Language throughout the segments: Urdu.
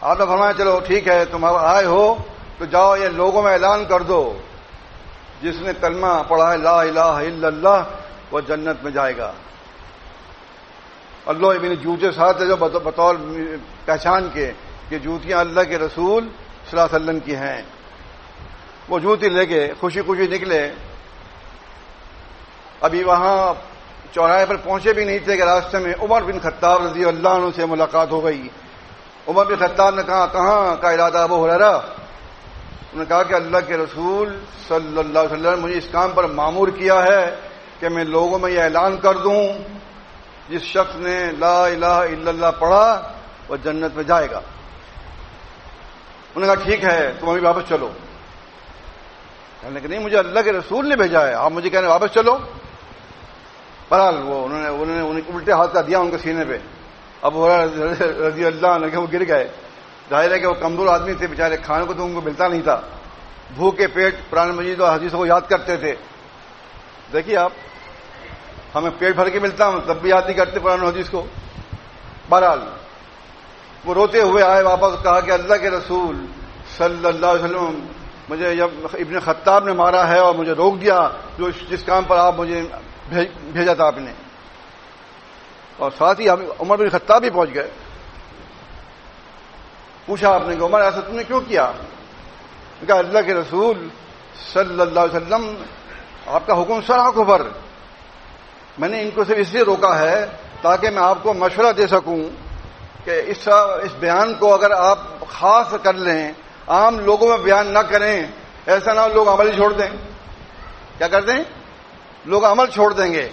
آپ نے فرمایا چلو ٹھیک ہے تم آئے ہو تو جاؤ یہ لوگوں میں اعلان کر دو جس نے کلمہ پڑھا ہے لا الہ الا اللہ وہ جنت میں جائے گا. اللہ ابن جوتے ساتھ ہے جو بطور پہچان کے کہ جوتیاں اللہ کے رسول صلی اللہ علیہ وسلم کی ہیں. وہ جوتی لے کے خوشی خوشی نکلے. ابھی وہاں چوراہے پر پہنچے بھی نہیں تھے کہ راستے میں عمر بن خطاب رضی اللہ عنہ سے ملاقات ہو گئی. عمر بن خطاب نے کہا کہاں کا ارادہ ابو ہریرہ؟ انہوں نے کہا کہ اللہ کے رسول صلی اللہ علیہ وسلم نے مجھے اس کام پر مامور کیا ہے کہ میں لوگوں میں یہ اعلان کر دوں جس شخص نے لا الہ الا اللہ پڑھا وہ جنت میں جائے گا. انہوں نے کہا ٹھیک ہے تم ابھی واپس چلو. کہنے کہ نہیں مجھے اللہ کے رسول نے بھیجا ہے آپ مجھے کہنے واپس چلو. بہرحال وہ انہوں نے الٹے ہاتھ کا دیا ان کے سینے پہ. ابو ہریرہ رضی اللہ عنہ کہ وہ گر گئے. ظاہر ہے کہ وہ کمزور آدمی تھے بیچارے, کھانے کو تو ان کو ملتا نہیں تھا. بھوکے پیٹ قرآن مجید اور حدیثوں کو یاد کرتے تھے. دیکھیے آپ ہمیں پیٹ بھر کے ملتا ہوں تب بھی یاد نہیں کرتے قرآن حدیث کو. بہرحال وہ روتے ہوئے آئے واپس, کہا کہ اللہ کے رسول صلی اللہ علیہ وسلم مجھے جب ابن خطاب نے مارا ہے اور مجھے روک دیا جس کام پر آپ مجھے بھیجا تھا آپ نے. اور ساتھ ہی عمر بن خطاب بھی پہنچ گئے. پوچھا آپ نے کہ عمر ایسا تم نے کیوں کیا؟ کہا اللہ کے رسول صلی اللہ علیہ وسلم آپ کا حکم سراخ پر, میں نے ان کو صرف اس لیے روکا ہے تاکہ میں آپ کو مشورہ دے سکوں کہ اس بیان کو اگر آپ خاص کر لیں, عام لوگوں میں بیان نہ کریں, ایسا نہ لوگ عمل چھوڑ دیں. کیا کر دیں؟ لوگ عمل چھوڑ دیں گے.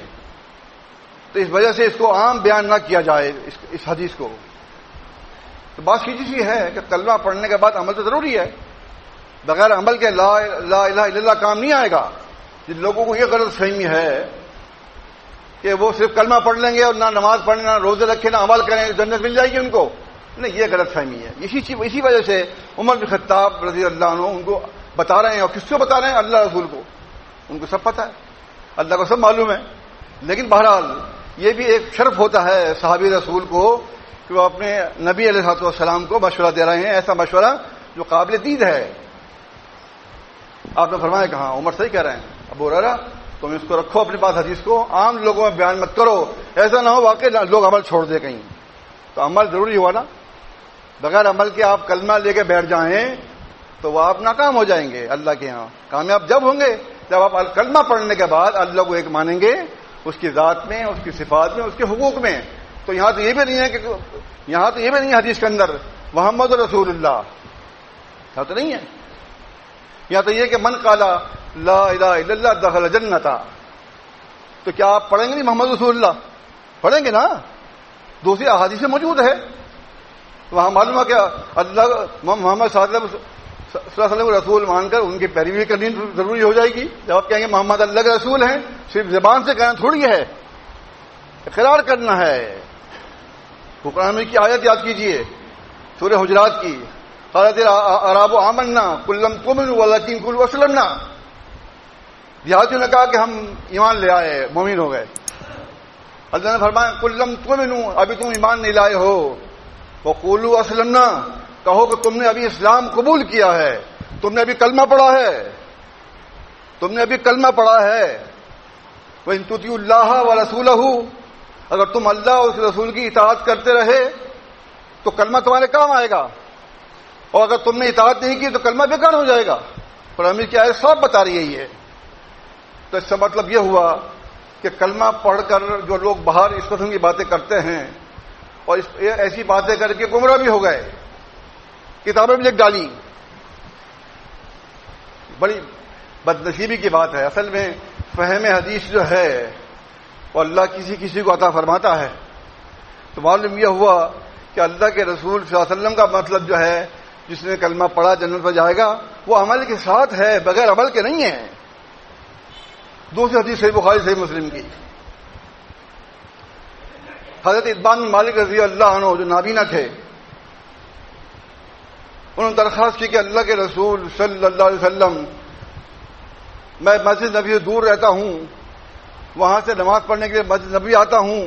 تو اس وجہ سے اس کو عام بیان نہ کیا جائے اس حدیث کو. تو بات سیدھی سی ہے کہ کلمہ پڑھنے کے بعد عمل تو ضروری ہے. بغیر عمل کے لا الہ الا اللہ کام نہیں آئے گا. جن لوگوں کو یہ غلط فہمی ہے کہ وہ صرف کلمہ پڑھ لیں گے اور نہ نماز پڑھیں نہ روزے رکھیں نہ عمل کریں جنت مل جائے گی ان کو, نہیں, یہ غلط فہمی ہے. اسی وجہ سے عمر بن خطاب رضی اللہ عنہ ان کو بتا رہے ہیں. اور کس کو بتا رہے ہیں؟ اللہ رسول کو. ان کو سب پتہ ہے, اللہ کو سب معلوم ہے. لیکن بہرحال یہ بھی ایک شرف ہوتا ہے صحابی رسول کو کہ وہ اپنے نبی علیہ الصلوۃ والسلام کو مشورہ دے رہے ہیں, ایسا مشورہ جو قابل دید ہے. آپ نے فرمایا کہ ہاں عمر صحیح کہہ رہے ہیں. ابو ہریرہ تم اس کو رکھو اپنے پاس حدیث کو, عام لوگوں میں بیان مت کرو, ایسا نہ ہو واقعی لوگ عمل چھوڑ دیں کہیں. تو عمل ضروری ہوا نا. بغیر عمل کے آپ کلمہ لے کے بیٹھ جائیں تو وہ آپ ناکام ہو جائیں گے. اللہ کے ہاں کامیاب جب ہوں گے جب آپ کلمہ پڑھنے کے بعد اللہ کو ایک مانیں گے, اس کی ذات میں, اس کی صفات میں, اس کے حقوق میں. تو یہاں تو یہ بھی نہیں ہے حدیث کے اندر محمد رسول اللہ, یہاں تو نہیں ہے. یہاں تو یہ کہ من قال لا الہ الا اللہ دخل جنت. تو کیا آپ پڑھیں گے نہیں محمد رسول اللہ؟ پڑھیں گے نا, دوسری احادیث میں موجود ہے. وہاں معلوم ہے کہ اللہ محمد صلی اللہ علیہ وسلم رسول مان کر ان کی پیروی کرنی ضروری ہو جائے گی. جب آپ کہیں گے محمد اللہ کے رسول ہیں, صرف زبان سے کہنا تھوڑی ہے, اقرار کرنا ہے. قرآن کی آیت یاد کیجئے سورہ حجرات کی, قالت الاعراب آمنا قل لم تؤمنوا ولکن قولوا اسلمنا. دیہاتیوں نے کہا کہ ہم ایمان لے آئے, مومن ہو گئے. اللہ نے فرمایا قل لم تؤمنوا, ابھی تم ایمان نہیں لائے ہو, وقولوا اسلمنا, کہو کہ تم نے ابھی اسلام قبول کیا ہے, تم نے ابھی کلمہ پڑھا ہے, وَإِن تُطِيعُوا اللَّهَ وَرَسُولَهُ, اگر تم اللہ اور اس رسول کی اطاعت کرتے رہے تو کلمہ تمہارے کام آئے گا, اور اگر تم نے اطاعت نہیں کی تو کلمہ بیکار ہو جائے گا. قرآن کی آیت صاف بتا رہی ہے یہ. تو اس کا مطلب یہ ہوا کہ کلمہ پڑھ کر جو لوگ باہر اس قسم کی باتیں کرتے ہیں اور ایسی باتیں کر کے گمراہ بھی ہو گئے, کتابیں بھی لکھ ڈالی, بڑی بدنصیبی کی بات ہے. اصل میں فہم حدیث جو ہے وہ اللہ کسی کو عطا فرماتا ہے. تو معلوم یہ ہوا کہ اللہ کے رسول صلی اللہ علیہ وسلم کا مطلب جو ہے جس نے کلمہ پڑھا جنت پر جائے گا, وہ عمل کے ساتھ ہے, بغیر عمل کے نہیں ہے. دوسری حدیث صحیح بخاری صحیح مسلم کی, حضرت اتبان بن مالک رضی اللہ عنہ جو نابینا تھے, انہوں نے درخواست کی کہ اللہ کے رسول صلی اللہ علیہ وسلم, میں مسجد نبی سے دور رہتا ہوں, وہاں سے نماز پڑھنے کے لیے مسجد نبی آتا ہوں,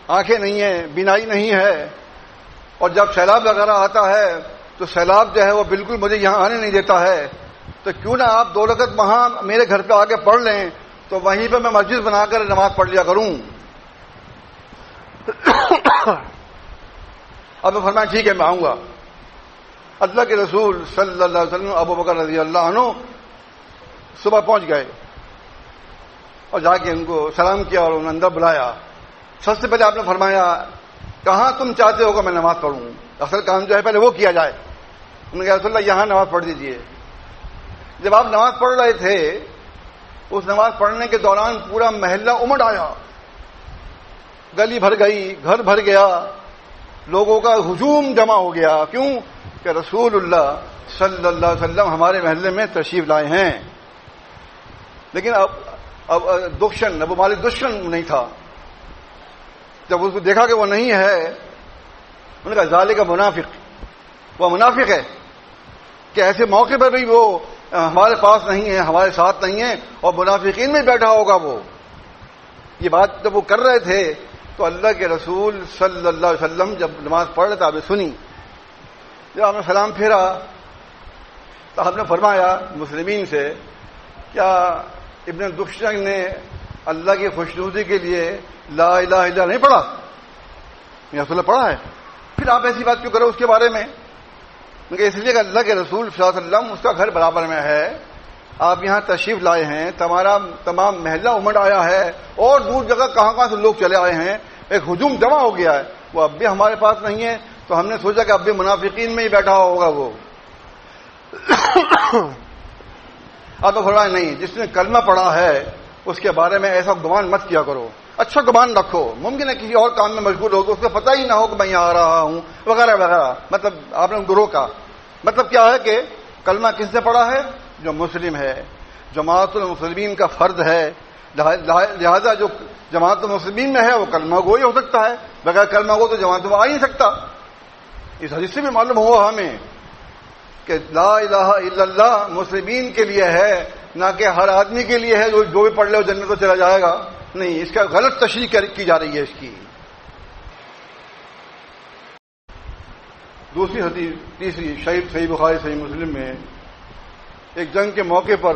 آنکھیں نہیں ہیں, بینائی نہیں ہے, اور جب سیلاب وغیرہ آتا ہے تو سیلاب جو ہے وہ بالکل مجھے یہاں آنے نہیں دیتا ہے، تو کیوں نہ آپ 2 رکعت وہاں میرے گھر پہ آ کے پڑھ لیں، تو وہیں پہ میں مسجد بنا کر نماز پڑھ لیا کروں۔ اب میں فرمایا ٹھیک ہے میں آؤں گا۔ اللہ کے رسول صلی اللہ علیہ وسلم ابو بکر رضی اللہ عنہ صبح پہنچ گئے اور جا کے ان کو سلام کیا اور انہیں اندر بلایا۔ سب سے پہلے آپ نے فرمایا کہاں تم چاہتے ہو کہ میں نماز پڑھوں؟ اصل کام جو ہے پہلے وہ کیا جائے۔ انہوں نے کہا رسول اللہ یہاں نماز پڑھ دیجئے۔ جب آپ نماز پڑھ رہے تھے اس نماز پڑھنے کے دوران پورا محلہ امڑ آیا، گلی بھر گئی، گھر بھر گیا، لوگوں کا ہجوم جمع ہو گیا۔ کیوں کہ رسول اللہ صلی اللہ علیہ وسلم ہمارے محلے میں تشریف لائے ہیں۔ لیکن اب دشمن ابو مالک دشمن نہیں تھا۔ جب اس کو دیکھا کہ وہ نہیں ہے، انہوں نے کہا ذالک منافق، وہ منافق ہے کہ ایسے موقع پر بھی وہ ہمارے پاس نہیں ہے، ہمارے ساتھ نہیں ہے، اور منافقین میں بیٹھا ہوگا وہ۔ یہ بات جب وہ کر رہے تھے تو اللہ کے رسول صلی اللہ علیہ وسلم جب نماز پڑھ رہے تھے آپ نے سنی۔ جب آپ نے سلام پھیرا تو آپ نے فرمایا مسلمین سے کیا ابن دشمن نے اللہ کی خوشنودی کے لیے لا الہ الا اللہ نہیں پڑھا؟ یا رسول اللہ پڑھا ہے؟ پھر آپ ایسی بات کیوں کرو اس کے بارے میں؟ کہ اس لیے کہ اللہ کے رسول صلی اللہ علیہ وسلم اس کا گھر برابر میں ہے، آپ یہاں تشریف لائے ہیں، تمام محلہ امڑ آیا ہے، اور دور جگہ کہاں سے لوگ چلے آئے ہیں، ایک ہجوم جمع ہو گیا ہے، وہ اب بھی ہمارے پاس نہیں ہے، تو ہم نے سوچا کہ اب بھی منافقین میں ہی بیٹھا ہوگا وہ۔ آپ نے فرمایا نہیں، جس نے کلمہ پڑھا ہے اس کے بارے میں ایسا گمان مت کیا کرو، اچھا گمان رکھو، ممکن ہے کسی اور کام میں مشغول ہو تو اس کو پتہ ہی نہ ہو کہ میں یہاں آ رہا ہوں وغیرہ وغیرہ۔ مطلب آپ نے گروہ کا مطلب کیا ہے کہ کلمہ کس نے پڑھا ہے؟ جو مسلم ہے، جماعت المسلمین کا فرد ہے، لہذا جو جماعت المسلمین میں ہے وہ کلمہ گو ہی ہو سکتا ہے، بغیر کلمہ گو تو جماعت میں آ ہی نہیں سکتا۔ اس حدیث سے بھی معلوم ہوا ہمیں کہ لا الہ الا اللہ مسلمین کے لیے ہے، نہ کہ ہر آدمی کے لیے ہے جو بھی پڑھ لے وہ جنت تو چلا جائے گا، نہیں، اس کا غلط تشریح کی جا رہی ہے اس کی۔ دوسری حدیث تیسری صحیح بخاری صحیح مسلم میں ایک جنگ کے موقع پر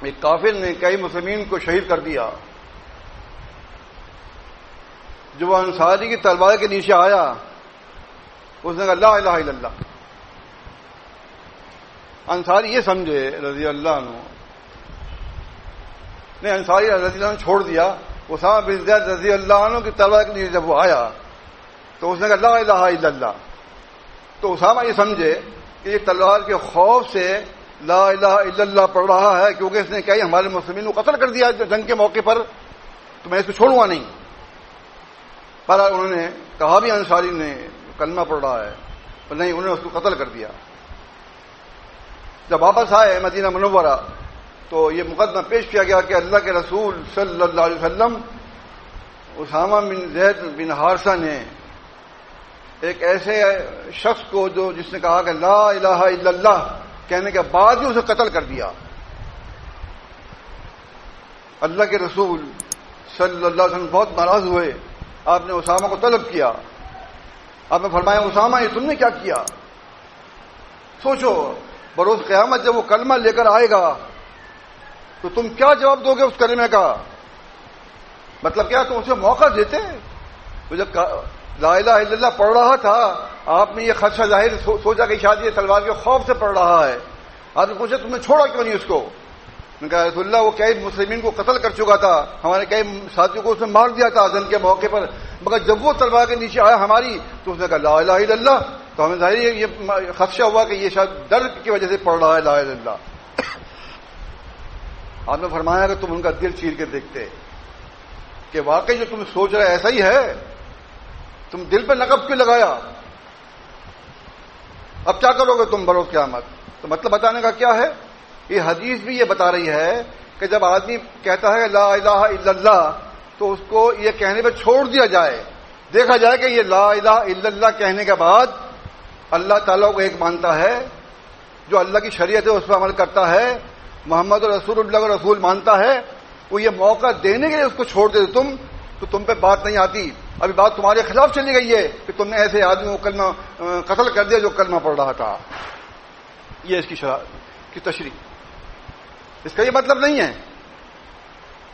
ایک کافر نے کئی مسلمین کو شہید کر دیا۔ جو وہ انصاری کی تلوار کے نیچے آیا اس نے کہا لا الہ الا اللہ۔ انصاری یہ سمجھے رضی اللہ عنہ نے انصاری رضی اللہ عنہ چھوڑ دیا، اسامہ بن زید رضی اللہ عنہ کی تلوار کے نیچے جب وہ آیا تو اس نے کہا لا الہ الا اللہ۔ تو اسامہ یہ سمجھے کہ یہ تلوار کے خوف سے لا الہ الا اللہ پڑھ رہا ہے، کیونکہ اس نے کہا ہمارے مسلمین کو قتل کر دیا جنگ کے موقع پر، تو میں اس کو چھوڑوں گا نہیں۔ پر انہوں نے کہا بھی انصاری نے کلمہ پڑھ رہا ہے، پر نہیں، انہوں نے اس کو قتل کر دیا۔ جب واپس آئے مدینہ منورہ تو یہ مقدمہ پیش کیا گیا کہ اللہ کے رسول صلی اللہ علیہ وسلم اسامہ بن زید بن حارثہ نے ایک ایسے شخص کو جس نے کہا کہ لا الہ الا اللہ کہنے کے بعد ہی اسے قتل کر دیا۔ اللہ کے رسول صلی اللہ علیہ وسلم بہت ناراض ہوئے، آپ نے اسامہ کو طلب کیا، آپ نے فرمایا اسامہ یہ تم نے کیا کیا؟ سوچو بروز قیامت جب وہ کلمہ لے کر آئے گا تو تم کیا جواب دو گے اس کلمے کا؟ مطلب کیا تم اسے موقع دیتے؟ تو جب لا الہ الا اللہ پڑھ رہا تھا آپ نے یہ خدشہ ظاہر سوچا کہ شاید یہ تلوار کے خوف سے پڑھ رہا ہے، آپ نے پوچھا تم نے چھوڑا کیوں نہیں اس کو؟ میں کہا رسول اللہ وہ کئی مسلمین کو قتل کر چکا تھا، ہمارے کئی ساتھیوں کو اس نے مار دیا تھا جنگ کے موقع پر، مگر جب وہ تلوار کے نیچے آیا ہماری تو اس نے کہا لا الہ الا اللہ، تو ہمیں ظاہر یہ خدشہ ہوا کہ یہ شاید ڈر کی وجہ سے پڑھ رہا ہے لا الہ الا اللہ۔ آپ نے فرمایا کہ تم ان کا دل چیر کے دیکھتے کہ واقعی جو تم سوچ رہے ایسا ہی ہے، تم دل پہ نقب کیوں لگایا؟ اب کیا کرو گے تم بروز قیامت؟ تو مطلب بتانے کا کیا ہے؟ یہ حدیث بھی یہ بتا رہی ہے کہ جب آدمی کہتا ہے لا الہ الا اللہ تو اس کو یہ کہنے پہ چھوڑ دیا جائے، دیکھا جائے کہ یہ لا الہ الا اللہ کہنے کے بعد اللہ تعالیٰ کو ایک مانتا ہے، جو اللہ کی شریعت ہے اس پر عمل کرتا ہے، محمد رسول اللہ کو رسول مانتا ہے، وہ یہ موقع دینے کے لیے اس کو چھوڑ دے تو تم پہ بات نہیں آتی ابھی بات تمہارے خلاف چلی گئی ہے کہ تم نے ایسے آدمی کو کلمہ قتل کر دیا جو کلمہ پڑھ رہا تھا. یہ اس کی تشریح. اس کا یہ مطلب نہیں ہے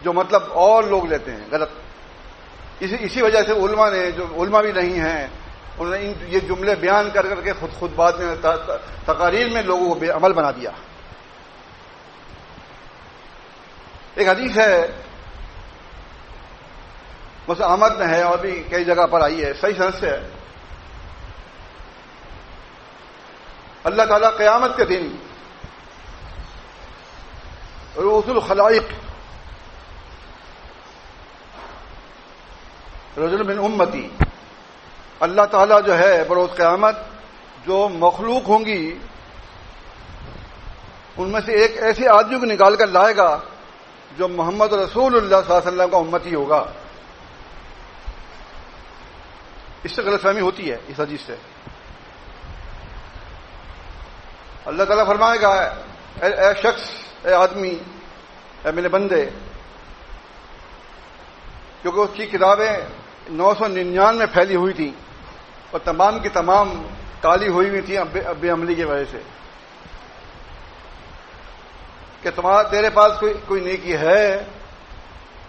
جو مطلب اور لوگ لیتے ہیں غلط. اسی وجہ سے علماء نے، جو علماء بھی نہیں ہیں، انہوں نے یہ جملے بیان کر کر کے خود بعد میں تقاریر میں لوگوں کو بے عمل بنا دیا. ایک حدیث ہے مسلم احمد میں ہے اور بھی کئی جگہ پر آئی ہے، صحیح سند سے ہے. اللہ تعالیٰ قیامت کے دن رؤوس الخلائق رجل من امتی، اللہ تعالیٰ جو ہے بروز قیامت جو مخلوق ہوں گی ان میں سے ایک ایسے آدمی کو نکال کر لائے گا جو محمد رسول اللہ صلی اللہ علیہ وسلم کا امتی ہوگا. اس سے غلط فہمی ہوتی ہے اس حدیث سے. اللہ تعالیٰ فرمائے گا اے شخص، اے آدمی، اے میرے بندے، کیونکہ اس کی کتابیں 999 میں پھیلی ہوئی تھیں اور تمام کی تمام کالی ہوئی ہوئی تھیں بے عملی کی وجہ سے، کہ تیرے پاس کوئی نیکی ہے،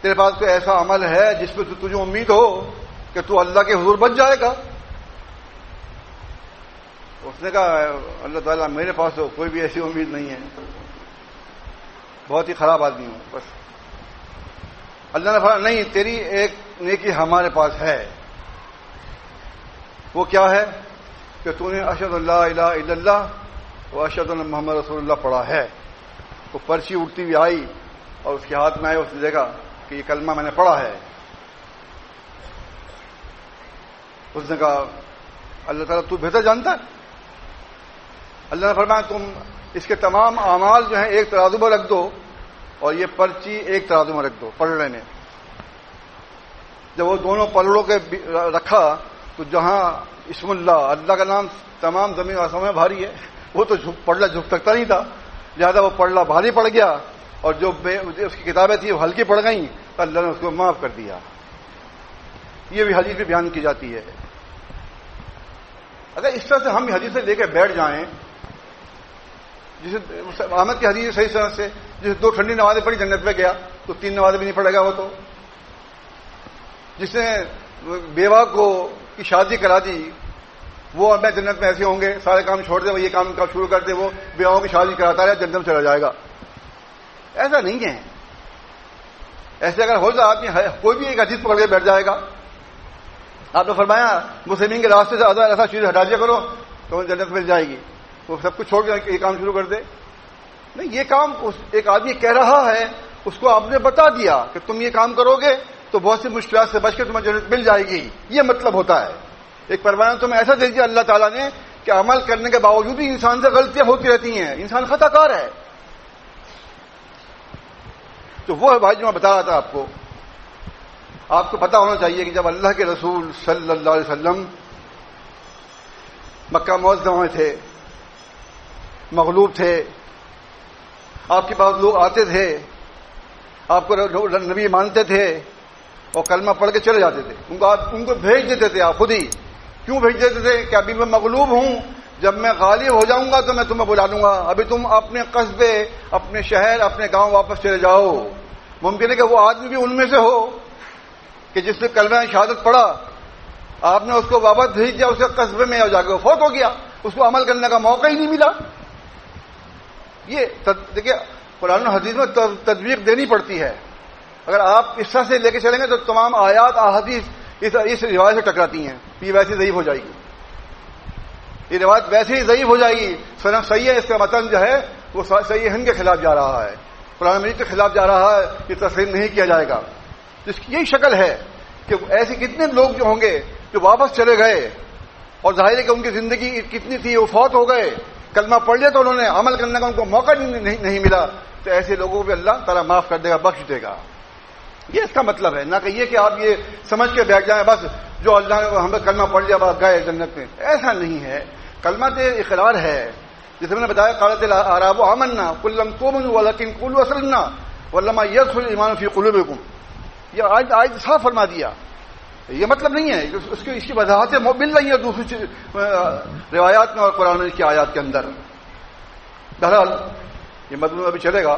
تیرے پاس کوئی ایسا عمل ہے جس پہ تجھے امید ہو کہ تو اللہ کے حضور بچ جائے گا. اس نے کہا اللہ تعالیٰ میرے پاس تو کوئی بھی ایسی امید نہیں ہے، بہت ہی خراب آدمی ہوں. بس اللہ نے فرمایا نہیں، تیری ایک نیکی ہمارے پاس ہے. وہ کیا ہے؟ کہ تو نے اشہد ان لا الہ الا اللہ و اشہد ان محمد رسول اللہ پڑھا ہے. وہ پرچی اٹھتی ہوئی آئی اور اس کے ہاتھ میں آئی، اس نے دیکھا کہ یہ کلمہ میں نے پڑھا ہے. اس نے کہا اللہ تعالیٰ تو بہتر جانتا ہے. اللہ نے فرمایا تم اس کے تمام اعمال جو ہیں ایک ترازو میں رکھ دو اور یہ پرچی ایک ترازو میں رکھ دو پلڑے میں. جب وہ دونوں پلڑوں کے رکھا تو جہاں اسم اللہ، اللہ کا نام تمام زمین آسمان میں بھاری ہے، وہ تو پلڑا جھک سکتا نہیں تھا، لہٰذا وہ پلڑا بھاری پڑ گیا اور جو اس کی کتابیں تھیں وہ ہلکی پڑ گئیں تو اللہ نے اس کو معاف کر دیا. یہ بھی حدیث میں بیان کی جاتی ہے. اگر اس طرح سے ہم حدیثیں لے کے بیٹھ جائیں، جسے احمد کی حدیث صحیح طرح سے جسے 2 ٹھنڈی نمازیں پڑھی جنت میں گیا تو 3 نمازیں بھی نہیں پڑھے گا. وہ تو جس نے بیوہ کو کی شادی کرا دی وہ میں جنت میں ایسے ہوں گے، سارے کام چھوڑ دے، وہ یہ کام شروع کر دے، وہ بیواؤں کی شادی کراتا رہے جنت میں چلا جائے گا. ایسا نہیں ہے. ایسے اگر ہو جائے آدمی کوئی بھی ایک حدیث پکڑ کے بیٹھ جائے گا. آپ نے فرمایا مسلمین کے راستے سے ایسا چیز ہٹا دیا کرو تو جنت مل جائے گی. وہ سب کچھ چھوڑ کے یہ کام شروع کر دے. نہیں، یہ کام ایک آدمی کہہ رہا ہے، اس کو آپ نے بتا دیا کہ تم یہ کام کرو گے تو بہت سی مشکلات سے بچ کے تمہیں جنت مل جائے گی. یہ مطلب ہوتا ہے. ایک پروانہ تمہیں ایسا دے دیا اللہ تعالیٰ نے کہ عمل کرنے کے باوجود بھی انسان سے غلطیاں ہوتی رہتی ہیں، انسان خطا کار ہے. تو وہ بھائی جو میں بتا رہا تھا آپ کو پتا ہونا چاہیے کہ جب اللہ کے رسول صلی اللہ علیہ وسلم مکہ معظمہ میں تھے، مغلوب تھے، آپ کے پاس لوگ آتے تھے، آپ کو نبی مانتے تھے اور کلمہ پڑھ کے چلے جاتے تھے. ان کو بھیج دیتے تھے. آپ خود ہی کیوں بھیج دیتے تھے؟ کہ ابھی میں مغلوب ہوں، جب میں غالب ہو جاؤں گا تو میں تمہیں بلا لوں گا، ابھی تم اپنے قصبے، اپنے شہر، اپنے گاؤں واپس چلے جاؤ. ممکن ہے کہ وہ آدمی بھی ان میں سے ہو کہ جس نے کلمہ شہادت پڑھا، آپ نے اس کو واپس بھیج دیا، اس کے قصبے میں جا کے وہ فوت ہو گیا، اس کو عمل کرنے کا موقع ہی نہیں ملا. یہ دیکھیے قرآن و حدیث میں تطبیق دینی پڑتی ہے. اگر آپ اس طرح سے لے کے چلیں گے تو تمام آیات احادیث اس روایت سے ٹکراتی ہیں. یہ ویسے ضعیف ہو جائے گی، یہ روایت ویسے ہی ضعیف ہو جائے گی. سنم صحیح ہے، اس کا متن جو ہے وہ صحیح ہند کے خلاف جا رہا ہے، قرآن مجید کے خلاف جا رہا ہے. یہ تسلیم نہیں کیا جائے گا. اس کی یہی شکل ہے کہ ایسے کتنے لوگ جو ہوں گے جو واپس چلے گئے اور ظاہر ہے کہ ان کی زندگی کتنی تھی، وہ فوت ہو گئے، کلمہ پڑھ لیا تو انہوں نے عمل کرنے کا ان کو موقع نہیں ملا. تو ایسے لوگوں کو بھی اللہ تعالیٰ معاف کر دے گا، بخش دے گا. یہ اس کا مطلب ہے. نہ کہ یہ کہ آپ یہ سمجھ کے بیٹھ جائیں بس جو اللہ نے ہمیں کلمہ پڑھ لیا بس گئے جنت میں. ایسا نہیں ہے. کلمہ تو اقرار ہے، جیسے میں نے بتایا قالت الاعراب آمنا قل لم تؤمنوا ولكن قولوا اسلمنا ولما يدخل الايمان في قلوبكم. یہ آیت صاف فرما دیا یہ مطلب نہیں ہے، اس کی وضاحتیں مل رہی ہیں دوسری روایات میں اور قرآن کی آیات کے اندر۔ بہرحال یہ مضمون ابھی چلے گا،